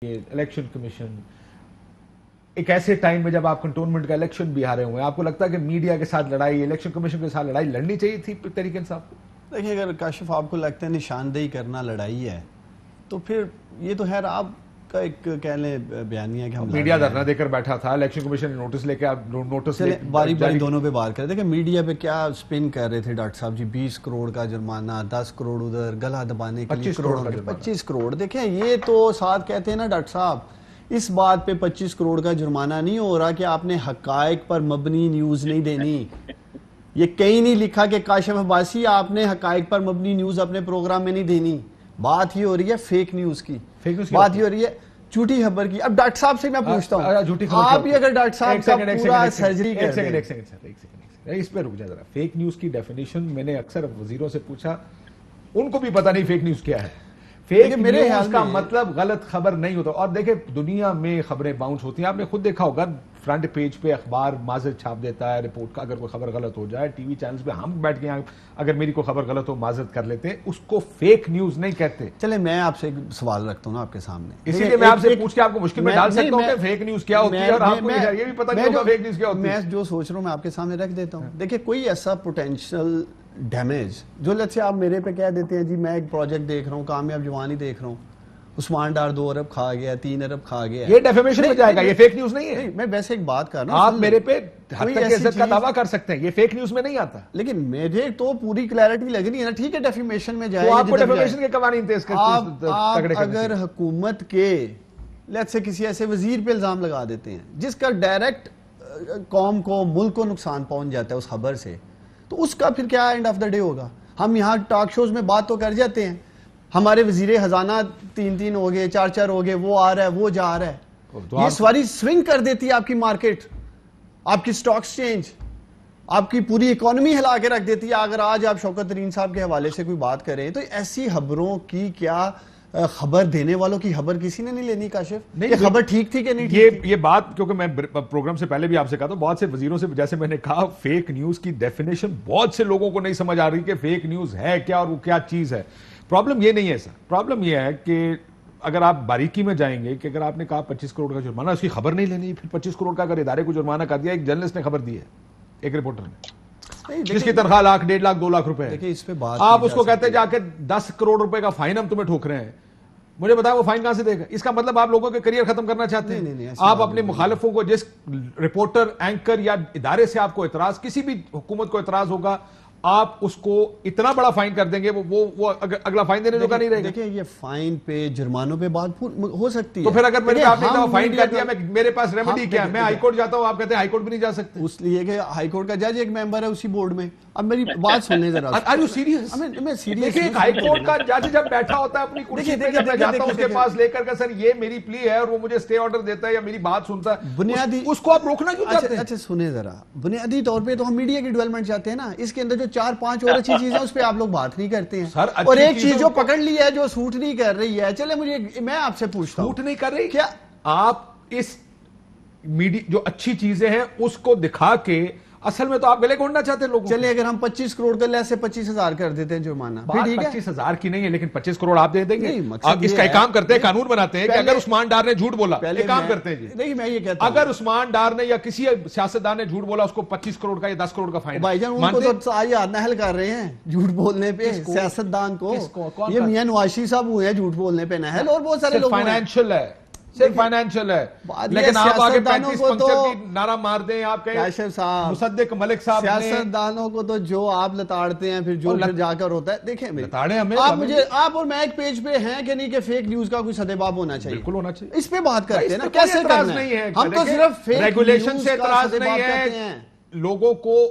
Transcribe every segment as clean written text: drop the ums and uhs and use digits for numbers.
یہ election commission ایک ایسے ٹائم میں جب آپ کنٹونمنٹ کا الیکشن بھی ہارے ہوئے ہیں، آپ کو لگتا ہے کہ میڈیا کے ساتھ لڑائی، الیکشن کمیشن کے ساتھ لڑائی لڑنی چاہیے تھی طریقے صاحب کو؟ دیکھیں، اگر کاشف آپ کو لگتا ہے نشاندہی کرنا لڑائی ہے تو پھر یہ تو خیر آپ کا ایک کہہ لیں بیانیہ ہے کہ ہم میڈیا دھرنا دے کر بیٹھا تھا، الیکشن کمیشن نے نوٹس لے کے نوٹس باری باری دونوں پہ بات کریں. دیکھیں میڈیا پہ کیا سپن کر رہے تھے ڈاکٹر صاحب جی، 20 کروڑ کا جرمانہ، 10 کروڑ ادھر، گلا دبانے کے لیے 25 کروڑ. دیکھیں یہ تو ساتھ کہتے ہیں نا ڈاکٹر صاحب، اس بات پہ 25 کروڑ کا جرمانہ نہیں ہو رہا کہ آپ نے حقائق پر مبنی نیوز نہیں دینی. یہ کہیں نہیں لکھا کہ کاشف عباسی آپ نے حقائق پر مبنی نیوز اپنے پروگرام میں نہیں دینی. بات ہی ہو رہی ہے فیک نیوز کی، بات ہی ہو رہی ہے جھوٹی خبر کی. اب ڈاکٹر صاحب سے میں پوچھتا ہوں، آپ ہی اگر ڈاکٹر صاحب کا پورا سرجری کر دیں. ایک سیکنڈ اس پہ رک جائے ذرا. فیک نیوز کی ڈیفینیشن میں نے اکثر وزیروں سے پوچھا، ان کو بھی پتہ نہیں فیک نیوز کیا ہے. فیک نیوز کا مطلب غلط خبر نہیں ہوتا. اور دیکھیں دنیا میں خبریں باؤنس ہوتی ہیں، آپ نے خود دیکھا ہوگا فرنٹ پیج پہ اخبار معذرت چھاپ دیتا ہے رپورٹ کا، اگر کوئی خبر غلط ہو جائے. ٹی وی چینلز پہ ہم بیٹھ کے اگر میری کوئی خبر غلط ہو معذرت کر لیتے ہیں، اس کو فیک نیوز نہیں کہتے. چلے میں آپ سے ایک سوال رکھتا ہوں نا آپ کے سامنے، اسی لیے میں آپ سے پوچھ کے آپ کو مشکل میں ڈال سکتا ہوں کہ فیک نیوز کیا ہوتی ہے، اور آپ کو یہ بھی پتہ نہیں ہوگا فیک نیوز کیا ہوتی ہے. میں جو سوچ رہا ہوں میں آپ کے سامنے رکھ دیتا ہوں. دیکھیں کوئی ایسا پوٹینشیل ڈیمیج جو لیٹس سے آپ میرے پہ کہہ دیتے ہیں جی میں ایک پروجیکٹ دیکھ رہا ہوں، کامیاب جوانی دیکھ رہا ہوں، عثمان ڈار 2 ارب کھا گیا، 3 ارب کھا گیا، یہ ڈیفیمیشن میں جائے گا، یہ فیک نیوز نہیں ہے. میں ویسے ایک بات کر رہا ہوں، آپ میرے پہ حد تک عزت کا دعویٰ کر سکتے ہیں، یہ فیک نیوز میں نہیں آتا. لیکن مجھے تو پوری کلیئرٹی لگ رہی ہے نا. ٹھیک ہے ڈیفیمیشن میں جائے، آپ کو ڈیفیمیشن کے قوانین تیز کرتے ہیں. اگر حکومت کے لیٹس سے کسی ایسے وزیر پہ الزام لگا دیتے ہیں جس کا ڈائریکٹ قوم کو ملک کو نقصان پہنچ جاتا ہے اس خبر سے، تو اس کا پھر کیا اینڈ آف دا ڈے ہوگا؟ ہم یہاں ٹاک شوز میں بات تو کر جاتے ہیں، ہمارے وزیر خزانہ 3 ہو گئے، 4 ہو گئے، وہ آ رہا ہے وہ جا رہا ہے. یہ سواری سوئنگ کر دیتی ہے آپ کی مارکیٹ، آپ کی سٹاک ایکسچینج، آپ کی پوری اکانومی ہلا کے رکھ دیتی ہے. اگر آج آپ شوکت ترین صاحب کے حوالے سے کوئی بات کریں تو ایسی خبروں کی کیا خبر دینے والوں کی خبر کسی نے نہیں لینی کاشف؟ یہ خبر ٹھیک تھی کہ نہیں ٹھیک؟ یہ بات کیونکہ میں پروگرام سے پہلے بھی آپ سے کہا تھا، بہت سے وزیروں سے جیسے میں نے کہا فیک نیوز کی ڈیفینیشن بہت سے لوگوں کو نہیں سمجھ آ رہی کہ فیک نیوز ہے کیا اور وہ کیا چیز ہے. پرابلم یہ نہیں ہے سر، پرابلم یہ ہے کہ اگر آپ باریکی میں جائیں گے کہ اگر آپ نے کہا 25 کروڑ کا جرمانہ، اس کی خبر نہیں لینی. پھر 25 کروڑ کا اگر ادارے کو جرمانہ کر دیا، ایک جرنلسٹ نے خبر دی ہے، ایک رپورٹر نے، جس کی تنخواہ 1 لاکھ 1.5 لاکھ 2 لاکھ روپے ہے، آپ اس کو کہتے ہیں جا کے 10 کروڑ روپے کا فائن ہم تمہیں ٹھوک رہے ہیں. مجھے بتایا وہ فائن کہاں سے دے گا؟ اس کا مطلب آپ لوگوں کے کریئر ختم کرنا چاہتے ہیں. آپ اپنے مخالفوں کو، جس رپورٹر، اینکر یا ادارے سے آپ کو اعتراض، کسی بھی حکومت کو اعتراض ہوگا، آپ اس کو اتنا بڑا فائن کر دیں گے، وہ اگلا فائن دینے جو کا نہیں رہے گا. دیکھیں یہ فائن پہ جرمانوں پہ بات ہو سکتی ہے، تو پھر اگر میرے آپ نے فائن کر دیا، میرے پاس ریمیڈی کیا ہے؟ میں ہائی کورٹ جاتا ہوں، آپ کہتے ہیں ہائی کورٹ بھی نہیں جا سکتے. اس لیے کہ ہائی کورٹ کا جج ایک ممبر ہے اسی بورڈ میں. اب میری بات سن لیں ذرا. Are you serious؟ میں سیریس. دیکھیں ہائی کورٹ کا جج جب بیٹھا ہوتا ہے اپنی کرسی پہ، جب میں جاتا ہوں اس کے پاس لے کر کہ سر یہ میری پلی ہے اور وہ مجھے سٹے آرڈر دیتا ہے یا میری بات سنتا ہے، بنیادی اس کو آپ روکنا کیوں چاہتے ہیں؟ اچھا سنیں ذرا، بنیادی طور پہ تو ہم میڈیا کی ڈیولپمنٹ چاہتے ہیں نا. اس کے اندر جو 4-5 اور اچھی چیزیں اس پہ آپ لوگ بات نہیں کرتے ہیں. اور ایک چیز جو پکڑ لی ہے جو سوٹ نہیں کر رہی ہے، چلے میں آپ سے پوچھتا ہوں، سوٹ نہیں کر رہی کیا آپ اس میڈیا جو اچھی چیزیں ہیں اس کو دکھا کے اصل میں تو آپ گلے گھونٹنا چاہتے ہیں لوگوں؟ چلے اگر ہم 25 کروڑ کا لیس سے 25,000 کر دیتے ہیں جرمانہ، بات 25,000 کی نہیں ہے، لیکن 25 کروڑ آپ دے دیں گے. اس کا ایک کام کرتے ہیں، قانون بناتے ہیں کہ اگر عثمان ڈار نے جھوٹ بولا، ایک کام کرتے ہیں جی، نہیں میں یہ کہتا ہوں اگر عثمان ڈار نے یا کسی سیاستدان نے جھوٹ بولا، اس کو 25 کروڑ کا یا 10 کروڑ کا فائن. بھائی جان ان کو تو آج نہل کر رہے ہیں جھوٹ بولنے پہ، سیاستدان کو. یہ میاں نواشی صاحب ہوئے ہیں جھوٹ بولنے پہ نہل، اور بہت سارے لوگ. فائنینشل ہے، صرف فائنینشل ہے، لیکن آپ آگے 35 پنکچر کی نعرہ مار دیں. آپ کہیں مصدق ملک صاحب نے، سیاستدانوں کو تو جو آپ لتاڑتے ہیں پھر جو جا کر ہوتا ہے. دیکھیں لتاڑے ہمیں، آپ اور میں ایک پیج پہ ہیں کہ نہیں کہ فیک نیوز کا کوئی سدباب ہونا چاہیے؟ بالکل ہونا چاہیے. اس پہ بات کرتے ہیں نا، کیسے کرنا ہے؟ ہم تو صرف فیک ریگولیشن سے اعتراض نہیں ہے. لوگوں کو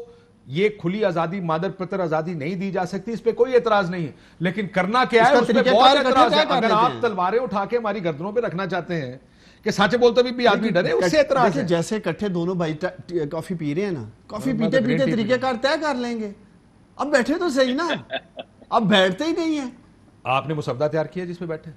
یہ کھلی آزادی، مادر پتر آزادی نہیں دی جا سکتی، اس پہ کوئی اعتراض نہیں ہے، لیکن کرنا کیا ہے اس پہ بہت اعتراض ہے. اگر آپ تلواریں اٹھا کے ہماری گردنوں پہ رکھنا چاہتے ہیں کہ سچ بولتے بھی آدمی ڈرے، اس سے اعتراض ہے. جیسے کٹھے دونوں بھائی کافی پی رہے ہیں نا، کافی پیتے پیتے طریقہ کار طے کر لیں گے. اب بیٹھے تو صحیح نا، اب بیٹھتے ہی نہیں ہیں. آپ نے مسودہ تیار کیا جس پہ بیٹھے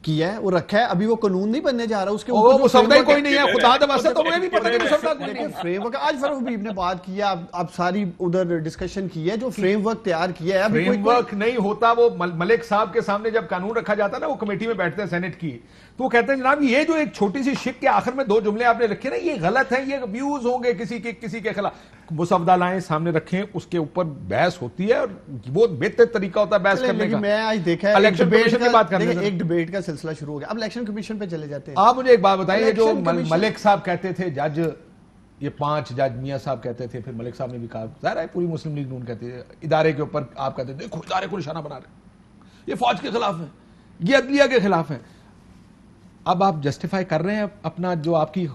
کیا ہے وہ رکھا ہے, ابھی وہ قانون نہیں بننے جا رہا, اس کے اوپر مسودہ ہی کوئی نہیں ہے, خدا دا واسطہ تو مجھے بھی پتہ کہ مسودہ کوئی نہیں دیکھیں ہے. فریم ورک آج فاروق حبیب نے بات کیا, اب ساری ادھر ڈسکشن کی ہے, جو فریم ورک تیار کیا ہے ابھی فریم ورک نہیں ہوتا. وہ ملک صاحب کے سامنے جب قانون رکھا جاتا ہے نا, وہ کمیٹی میں بیٹھتے ہیں سینٹ کی, تو وہ کہتے ہیں جناب یہ جو ایک چھوٹی سی شک کے آخر میں 2 جملے آپ نے رکھے نا, یہ غلط ہیں, یہ ویوز ہوں گے کسی کے خلاف. مسودہ لائیں سامنے رکھیں, اس کے اوپر بحث ہوتی ہے, اور وہ بہتر طریقہ ہوتا ہے بحث کرنے کا. میں آج دیکھا ہے الیکشن کمیشن کی بات کرنے ایک ڈیبیٹ کا سلسلہ شروع ہو گیا, اب الیکشن کمیشن پہ چلے جاتے ہیں. آپ مجھے ایک بات بتائیے, جو ملک صاحب کہتے تھے جج, یہ 5 جج میاں صاحب کہتے تھے, پھر ملک صاحب نے بھی کہا, ظاہر ہے پوری مسلم لیگ نون کہتے ہیں ادارے کے اوپر, آپ کہتے ہیں دیکھو ادارے کو نشانہ بنا رہے, یہ فوج کے خلاف ہیں, یہ عدلیہ کے خلاف ہیں. اب آپ جسٹیفائی کر رہے ہیں اپنا جو آپ کی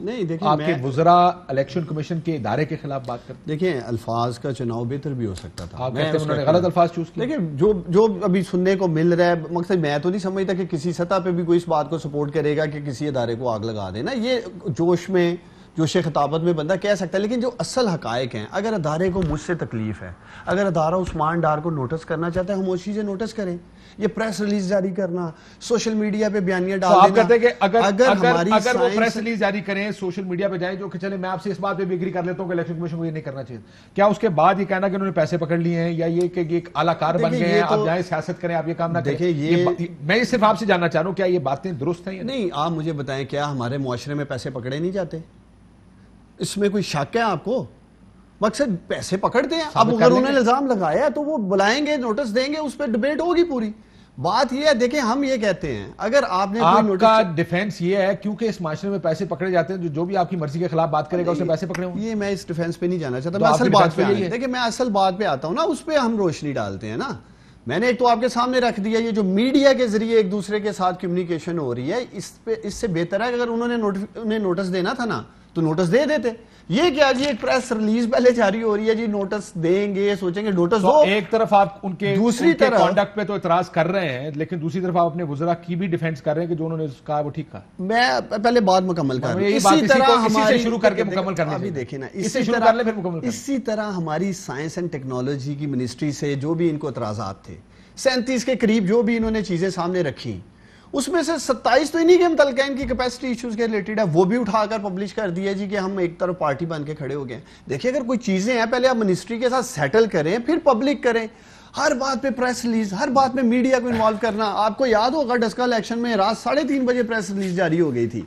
آپ کے وزراء الیکشن کمیشن کے ادارے کے خلاف بات کرتے ہیں. دیکھیں الفاظ کا چناؤ بہتر بھی ہو سکتا تھا, آپ کہتے ہیں انہوں نے غلط الفاظ چوز کیے. دیکھیں جو ابھی سننے کو مل رہا ہے, مقصد میں تو نہیں سمجھتا کہ کسی سطح پہ بھی کوئی اس بات کو سپورٹ کرے گا کہ کسی ادارے کو آگ لگا دینا, یہ جوش میں جوش خطابت میں بندہ کہہ سکتا ہے, لیکن جو اصل حقائق ہیں, اگر ادارے کو مجھ سے تکلیف ہے, اگر ادارہ عثمان ڈار کو نوٹس کرنا چاہتا ہے, ہم اس چیزیں نوٹس کریں. یہ پریس ریلیز جاری کرنا, سوشل میڈیا پہ بیانیہ ڈال دینا, آپ کہتے ہیں کہ اگر وہ سائنس پریس ریلیز جاری کریں, سوشل میڈیا پہ جائیں, جو کہ چلے میں آپ سے اس بات پہ بھی ایگری کر لیتا ہوں کہ الیکشن کمیشن کو یہ نہیں کرنا چاہیے, کیا اس کے بعد یہ کہنا کہ انہوں نے پیسے پکڑ لیے ہیں, یا یہ کہ ایک اعلیٰ کار بن گئے ہیں, آپ جائیں سیاست کریں, آپ یہ کام نہ کریں. میں یہ صرف آپ سے جاننا چاہ رہا ہوں کیا یہ باتیں درست ہیں یا نہیں. آپ مجھے بتائیں, کیا ہمارے معاشرے میں پیسے پکڑے نہیں جاتے؟ اس میں کوئی شک ہے آپ کو؟ مقصد پیسے پکڑتے ہیں, اب اگر انہوں نے الزام لگایا تو وہ بلائیں گے, نوٹس دیں گے, اس پہ ڈیبیٹ ہوگی پوری. بات یہ ہے, دیکھیں ہم یہ کہتے ہیں, اگر آپ نے آپ کا ڈیفینس یہ ہے کیونکہ اس معاشرے میں پیسے پکڑے جاتے ہیں, جو بھی آپ کی مرضی کے خلاف بات کرے گا اسے پیسے پکڑے ہوں. یہ میں اس ڈیفینس پہ نہیں جانا چاہتا, میں اصل بات پہ دیکھیں میں اصل بات پہ آتا ہوں نا, اس پہ ہم روشنی ڈالتے ہیں نا. میں نے ایک تو آپ کے سامنے رکھ دیا, یہ جو میڈیا کے ذریعے ایک دوسرے کے ساتھ کمیونیکیشن ہو رہی ہے, اس سے بہتر ہے اگر انہیں نوٹس دینا تھا نا تو نوٹس دے دیتے. یہ کیا جی, ایک پریس ریلیز پہلے جاری ہو رہی ہے جی, نوٹس دیں گے, سوچیں گے نوٹس دو. ایک طرف آپ ان کے دوسری طرف کانڈکٹ پہ تو اعتراض کر رہے ہیں, لیکن دوسری طرف آپ اپنے وزراء کی بھی ڈیفینس کر رہے ہیں کہ جو انہوں نے کہا وہ ٹھیک کہا. میں پہلے بات مکمل کر رہا ہوں, اسی طرح ہماری سائنس اینڈ ٹیکنالوجی کی منسٹری سے جو بھی ان کو اعتراضات تھے, 37 کے قریب جو بھی انہوں نے چیزیں سامنے رکھی, اس میں سے 27 تو انہی کے متعلق ہے, ان کی کیپیسٹی ایشوز کے ریلیٹڈ ہے, وہ بھی اٹھا کر پبلش کر دیا جی کہ ہم ایک طرف پارٹی بن کے کھڑے ہو گئے. دیکھیں اگر کوئی چیزیں ہیں پہلے آپ منسٹری کے ساتھ سیٹل کریں, پھر پبلک کریں. ہر بات پہ پریس ریلیز, ہر بات میں میڈیا کو انوالو کرنا. آپ کو یاد ہوگا ڈسکا الیکشن میں رات 3:30 بجے پریس ریلیز جاری ہو گئی تھی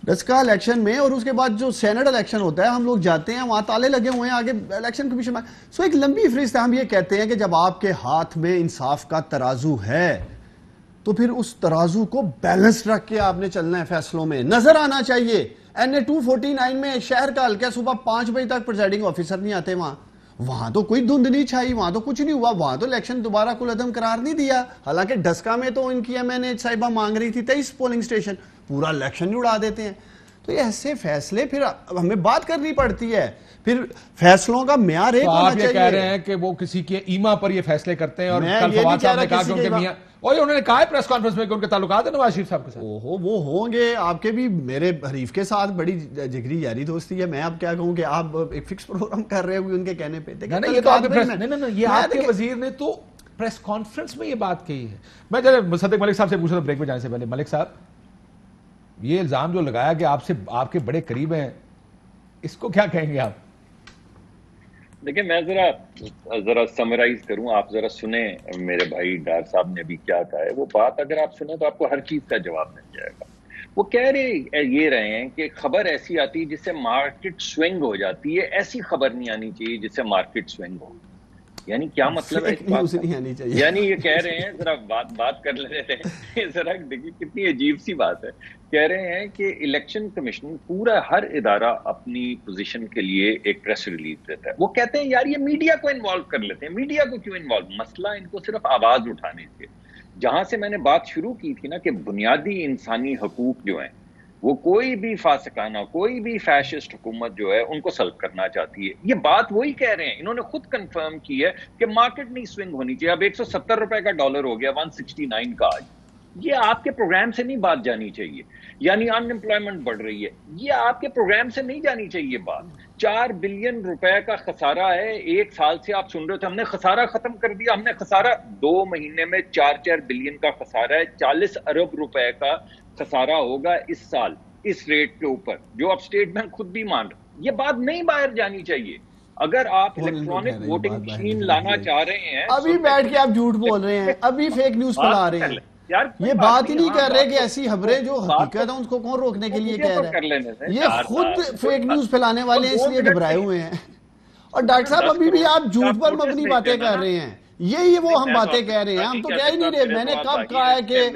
ڈسکا الیکشن میں, اور اس کے بعد جو سینٹ الیکشن ہوتا ہے ہم لوگ جاتے ہیں, وہاں تالے لگے ہوئے ہیں آگے الیکشن کمیشن میں. سو ایک لمبی فہرست ہے. ہم یہ کہتے ہیں کہ جب آپ کے ہاتھ میں انصاف کا ترازو ہے تو پھر اس ترازو کو بیلنس رکھ کے آپ نے چلنا ہے, فیصلوں میں نظر آنا چاہیے. NA 249 میں شہر کا حلقہ صبح 5 بجے تک پریزائڈنگ آفیسر نہیں آتے, وہاں تو کوئی دھند نہیں چھائی, وہاں تو کچھ نہیں ہوا, وہاں تو الیکشن دوبارہ کل عدم قرار نہیں دیا. حالانکہ ڈسکا میں تو ان کی MNA صاحبہ مانگ رہی تھی 23 پولنگ اسٹیشن, پورا الیکشن ہی اڑا دیتے ہیں. تو یہ ایسے فیصلے پھر ہمیں بات کرنی پڑتی ہے, پھر فیصلوں کا معیار ایک ہونا چاہیے. آپ یہ کہہ رہے ہیں کہ وہ کسی کے ایما پر یہ فیصلے کرتے ہیں, اور کل فواد صاحب نے کہا کہ ان کے میاں, اور انہوں نے کہا ہے پریس کانفرنس میں کہ ان کے تعلقات ہیں نواز شریف صاحب کے ساتھ. وہ ہوں گے, آپ کے بھی میرے حریف کے ساتھ بڑی جگری یاری دوستی ہے. میں اب کیا کہوں کہ آپ ایک فکس پروگرام کر رہے ہوئے ان کے کہنے پہ. نہیں, یہ آپ کے وزیر نے تو پریس کانفرنس میں یہ بات کہی ہے. میں مصدق ملک صاحب سے پوچھ رہا ہوں بریک میں جانے سے پہلے, ملک صاحب یہ الزام جو لگایا کہ آپ کے بڑے قریب ہیں, اس کو کیا کہیں گے آپ؟ دیکھیں میں ذرا سمرائز کروں, آپ ذرا سنیں میرے بھائی ڈار صاحب نے بھی کیا کہا ہے. وہ بات اگر آپ سنیں تو آپ کو ہر چیز کا جواب مل جائے گا. وہ کہہ رہے ہیں کہ خبر ایسی آتی ہے جس سے مارکیٹ سوئنگ ہو جاتی ہے, ایسی خبر نہیں آنی چاہیے جس سے مارکیٹ سوئنگ ہو. یعنی کیا مطلب ہے اس بات کا؟ یعنی یہ کہہ رہے ہیں, ذرا بات کر لیتے ہیں, ذرا دیکھیے کتنی عجیب سی بات ہے. کہہ رہے ہیں کہ الیکشن کمیشن پورا ہر ادارہ اپنی پوزیشن کے لیے ایک پریس ریلیز دیتا ہے. وہ کہتے ہیں یار یہ میڈیا کو انوالو کر لیتے ہیں. میڈیا کو کیوں انوالو؟ مسئلہ ان کو صرف آواز اٹھانے سے. جہاں سے میں نے بات شروع کی تھی نا کہ بنیادی انسانی حقوق جو ہیں وہ کوئی بھی فاسقانہ, کوئی بھی فیشسٹ حکومت جو ہے ان کو سلب کرنا چاہتی ہے. یہ بات وہی کہہ رہے ہیں, انہوں نے خود کنفرم کی ہے کہ مارکیٹ نہیں سوئنگ ہونی چاہیے. اب 170 روپے کا ڈالر ہو گیا, 169 کا آج. یہ آپ کے پروگرام سے نہیں بات جانی چاہیے. یعنی ان امپلائمنٹ بڑھ رہی ہے, یہ آپ کے پروگرام سے نہیں جانی چاہیے بات. 4 بلین روپے کا خسارہ ہے. 1 سال سے آپ سن رہے تھے ہم نے خسارہ ختم کر دیا. ہم نے خسارہ 2 مہینے میں 4 بلین کا خسارہ ہے. 40 ارب روپے کا خسارہ ہوگا اس سال اس ریٹ کے اوپر, جو اب اسٹیٹ بینک خود بھی مان رہا. یہ بات نہیں باہر جانی چاہیے. اگر آپ الیکٹرانک ووٹنگ مشین لانا چاہ رہے ہیں, ابھی بیٹھ کے آپ جھوٹ بول رہے ہیں, ابھی فیک نیوز پھیلا رہے ہیں. یہ بات ہی نہیں کر رہے کہ ایسی خبریں جو حقیقت ہے ان کو کون روکنے کے لیے کہہ رہا ہے. یہ خود فیک نیوز پھیلانے والے ہیں, اس لیے گھبرائے ہوئے ہیں. اور ڈاکٹر صاحب ابھی بھی آپ جھوٹ پر مبنی باتیں کر رہے ہیں. یہ وہ ہم باتیں کہہ رہے ہیں, ہم تو کہہ ہی نہیں رہے. میں نے کب کہا ہے کہ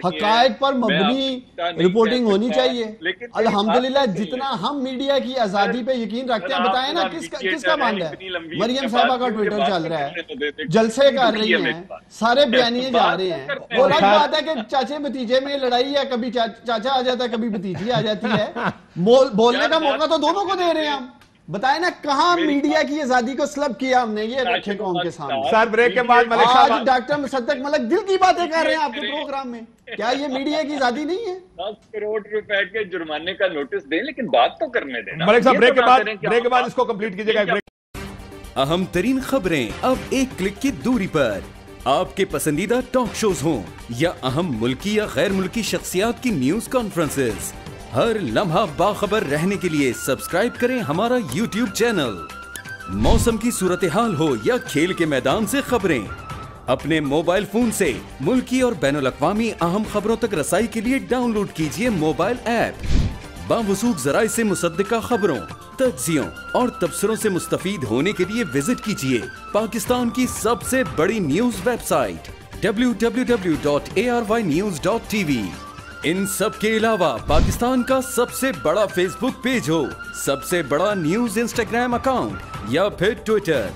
حقائق پر مبنی رپورٹنگ ہونی چاہیے. الحمدللہ جتنا ہم میڈیا کی آزادی پہ یقین رکتے ہیں, بتائیں نا کس کا بانڈ ہے. مریم صاحبہ کا ٹویٹر چل رہا ہے, جلسے کر رہی ہیں, سارے بیانیے جا رہے ہیں. وہ الگ بات ہے کہ چاچے بھتیجے میں لڑائی ہے, کبھی چاچا آ جاتا ہے, کبھی بھتیجی آ جاتی ہے. بولنے کا موقع تو دونوں کو دے رہے ہیں ہم. بتائیں نا کہاں میڈیا کی آزادی کو سلب کیا ہم نے, یہ رکھے قوم کے سامنے. سر بریک کے بعد ملک صاحب, آج ڈاکٹر مصدق ملک دل کی باتیں کر رہے ہیں آپ کے پروگرام میں. کیا یہ میڈیا کی آزادی نہیں ہے؟ 10 کروڑ روپے کے جرمانے کا نوٹس دیں, لیکن بات تو کرنے دیں. ملک صاحب بریک کے بعد اس کو کمپلیٹ کیجئے گا. اہم ترین خبریں اب ایک کلک کی دوری پر. آپ کے پسندیدہ ٹاک شوز ہوں یا اہم ملکی یا غیر ملکی شخصیات کی نیوز کانفرنسز, ہر لمحہ باخبر رہنے کے لیے سبسکرائب کریں ہمارا YouTube چینل. موسم کی صورتحال ہو یا کھیل کے میدان سے خبریں, اپنے موبائل فون سے ملکی اور بین الاقوامی اہم خبروں تک رسائی کے لیے ڈاؤن لوڈ کیجیے موبائل ایپ. باوثوق ذرائع سے مصدقہ خبروں, تجزیوں اور تبصروں سے مستفید ہونے کے لیے وزٹ کیجیے پاکستان کی سب سے بڑی نیوز ویب سائٹ www.arYnews.tv. ان سب کے علاوہ پاکستان کا سب سے بڑا فیس بک پیج ہو, سب سے بڑا نیوز انسٹاگرام اکاؤنٹ یا پھر ٹویٹر,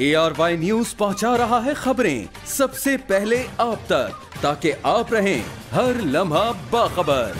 ARY نیوز پہنچا رہا ہے خبریں سب سے پہلے آپ تک, تاکہ آپ رہیں ہر لمحہ باخبر.